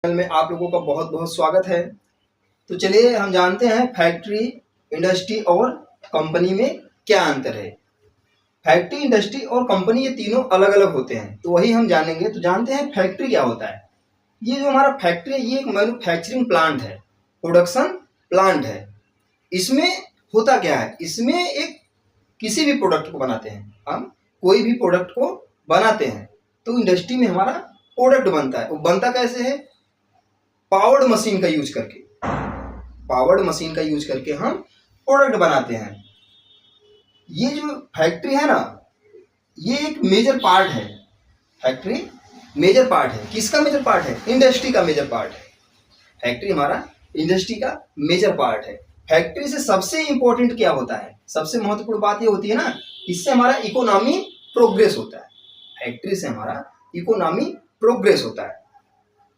में आप लोगों का बहुत बहुत स्वागत है। तो चलिए हम जानते हैं फैक्ट्री, इंडस्ट्री और कंपनी में क्या अंतर है। फैक्ट्री, इंडस्ट्री और कंपनी ये तीनों अलग अलग होते हैं, तो वही हम जानेंगे। तो जानते हैं फैक्ट्री क्या होता है। ये जो हमारा फैक्ट्री है ये एक मैन्युफैक्चरिंग प्लांट है, प्रोडक्शन प्लांट है। इसमें होता क्या है, इसमें एक किसी भी प्रोडक्ट को बनाते हैं, हम कोई भी प्रोडक्ट को बनाते हैं तो इंडस्ट्री में हमारा प्रोडक्ट बनता है। वो बनता कैसे है, पावर्ड मशीन का यूज करके। पावर्ड मशीन का यूज करके हम प्रोडक्ट बनाते हैं। ये जो फैक्ट्री है ना, ये एक मेजर पार्ट है। फैक्ट्री मेजर पार्ट है। किसका मेजर पार्ट है? इंडस्ट्री का मेजर पार्ट है। फैक्ट्री हमारा इंडस्ट्री का मेजर पार्ट है। फैक्ट्री से सबसे इंपॉर्टेंट क्या होता है, सबसे महत्वपूर्ण बात ये होती है ना, इससे हमारा इकोनॉमी प्रोग्रेस होता है। फैक्ट्री से हमारा इकोनॉमी प्रोग्रेस होता है।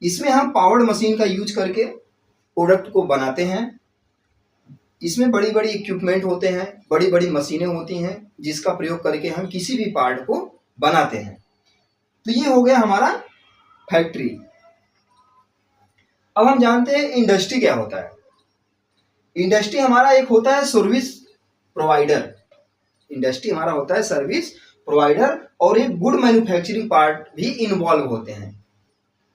इसमें हम पावर्ड मशीन का यूज करके प्रोडक्ट को बनाते हैं। इसमें बड़ी बड़ी इक्विपमेंट होते हैं, बड़ी बड़ी मशीनें होती हैं जिसका प्रयोग करके हम किसी भी पार्ट को बनाते हैं। तो ये हो गया हमारा फैक्ट्री। अब हम जानते हैं इंडस्ट्री क्या होता है। इंडस्ट्री हमारा एक होता है सर्विस प्रोवाइडर। इंडस्ट्री हमारा होता है सर्विस प्रोवाइडर और एक गुड मैन्युफैक्चरिंग पार्ट भी इन्वॉल्व होते हैं।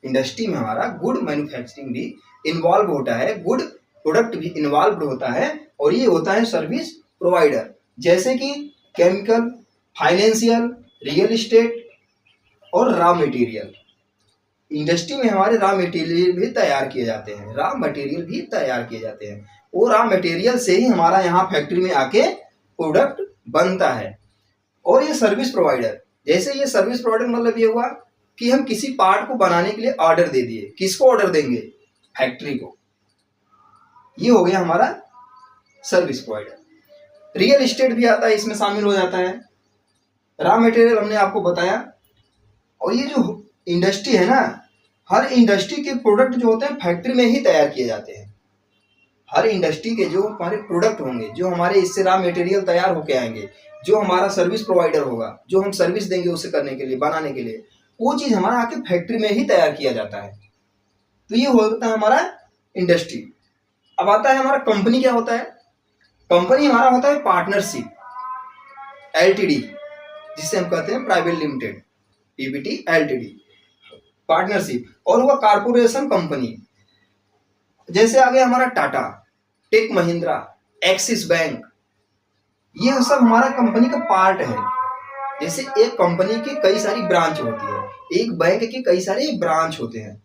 इंडस्ट्री में हमारा गुड मैन्युफैक्चरिंग भी इन्वॉल्व होता है, गुड प्रोडक्ट भी इन्वॉल्व होता है, और ये होता है सर्विस प्रोवाइडर, जैसे कि केमिकल, फाइनेंशियल, रियल एस्टेट और रॉ मटेरियल। इंडस्ट्री में हमारे रॉ मटेरियल भी तैयार किए जाते हैं, रॉ मटेरियल भी तैयार किए जाते हैं, और रॉ मटेरियल से ही हमारा यहाँ फैक्ट्री में आके प्रोडक्ट बनता है। और ये सर्विस प्रोवाइडर, जैसे ये सर्विस प्रोवाइडर मतलब ये हुआ कि हम किसी पार्ट को बनाने के लिए ऑर्डर दे दिए। किसको ऑर्डर देंगे? फैक्ट्री को। ये हो गया हमारा सर्विस प्रोवाइडर। रियल एस्टेट भी आता है, इसमें शामिल हो जाता है। रॉ मटेरियल हमने आपको बताया। और ये जो इंडस्ट्री है ना, हर इंडस्ट्री के प्रोडक्ट जो होते हैं फैक्ट्री में ही तैयार किए जाते हैं। हर इंडस्ट्री के जो हमारे प्रोडक्ट होंगे, जो हमारे इससे रॉ मटेरियल तैयार होके आएंगे, जो हमारा सर्विस प्रोवाइडर होगा, जो हम सर्विस देंगे उसे करने के लिए, बनाने के लिए, वो चीज हमारा आके फैक्ट्री में ही तैयार किया जाता है। तो ये होता है हमारा इंडस्ट्री। अब आता है हमारा कंपनी। क्या होता है? कंपनी हमारा होता है पार्टनरशिप, एलटीडी, जिसे हम कहते हैं private limited, PVT, LTD, partnership. और हुआ कारपोरेशन कंपनी, जैसे आ गया हमारा टाटा, टेक महिंद्रा, एक्सिस बैंक। ये सब हमारा कंपनी का पार्ट है। जैसे एक कंपनी की कई सारी ब्रांच होती है, एक बैंक के कई सारे ब्रांच होते हैं,